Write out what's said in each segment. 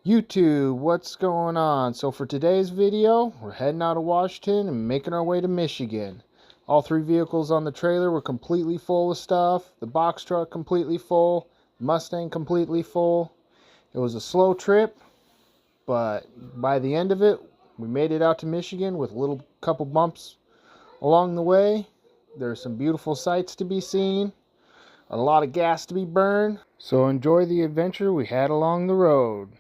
YouTube, what's going on? So for today's video, we're heading out of Washington and making our way to Michigan. All three vehicles on the trailer were completely full of stuff. The box truck completely full. Mustang completely full. It was a slow trip, but by the end of it, we made it out to Michigan with a little couple bumps along the way. There's some beautiful sights to be seen, a lot of gas to be burned. So enjoy the adventure we had along the road.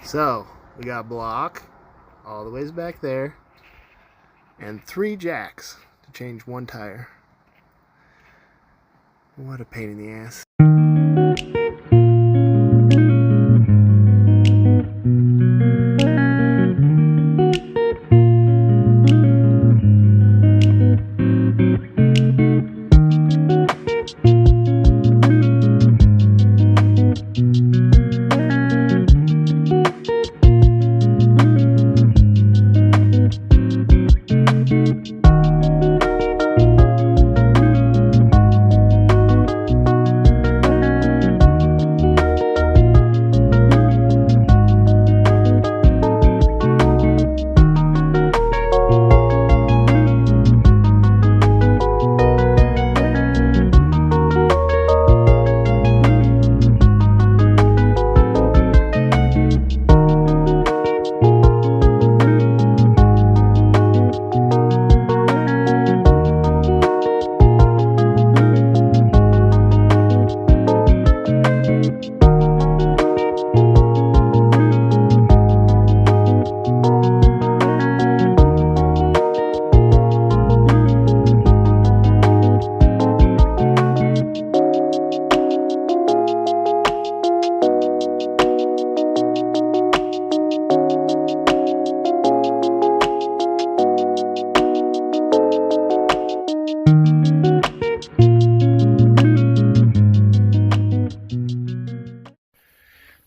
So, we got a block all the ways back there and 3 jacks to change 1 tire. What a pain in the ass.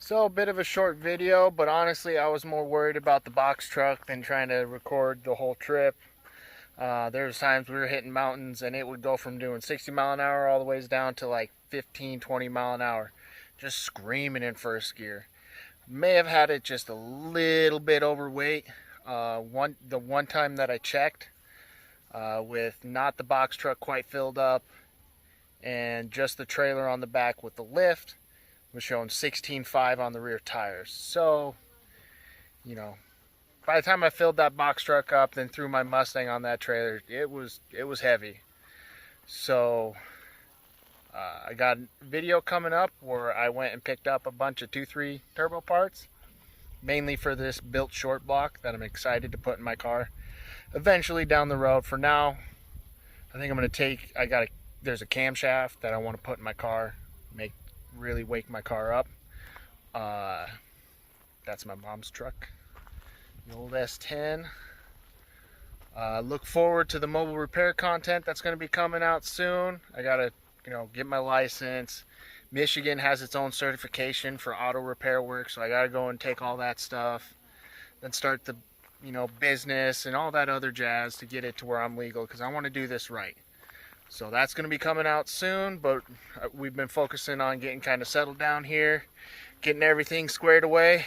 So a bit of a short video, but honestly I was more worried about the box truck than trying to record the whole trip. There's times we were hitting mountains and it would go from doing 60 mile an hour all the ways down to like 15, 20 mile an hour. Just screaming in first gear. May have had it just a little bit overweight. The one time that I checked with not the box truck quite filled up and just the trailer on the back with the lift, was showing 16.5 on the rear tires. So, you know, by the time I filled that box truck up, then threw my Mustang on that trailer, it was heavy. So I got a video coming up where I went and picked up a bunch of 2.3 turbo parts, mainly for this built short block that I'm excited to put in my car eventually down the road. For now, I think I'm going to take, there's a camshaft that I want to put in my car, really wake my car up. That's my mom's truck, the old S10. Look forward to the mobile repair content that's going to be coming out soon. I got to, get my license. Michigan has its own certification for auto repair work, so I got to go and take all that stuff, then start the, business and all that other jazz to get it to where I'm legal, because I want to do this right. So that's going to be coming out soon, but we've been focusing on getting kind of settled down here, getting everything squared away,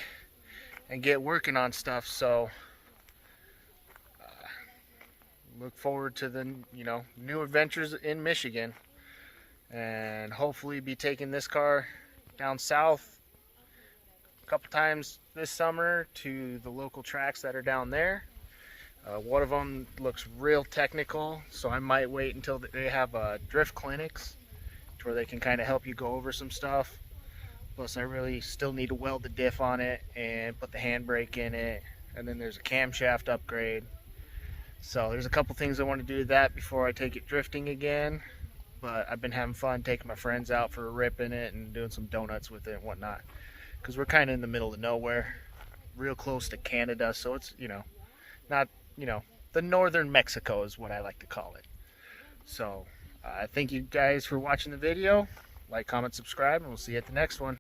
and get working on stuff. So look forward to the new adventures in Michigan, and hopefully be taking this car down south a couple times this summer to the local tracks that are down there. One of them looks real technical, so I might wait until they have drift clinics to where they can kind of help you go over some stuff. Plus I really still need to weld the diff on it and put the handbrake in it, and then there's a camshaft upgrade. So there's a couple things I want to do with that before I take it drifting again. But I've been having fun taking my friends out for a rip in it and doing some donuts with it and whatnot, because we're kind of in the middle of nowhere, real close to Canada, so it's not the northern Mexico is what I like to call it. So thank you guys for watching the video. Like, comment, subscribe, and we'll see you at the next one.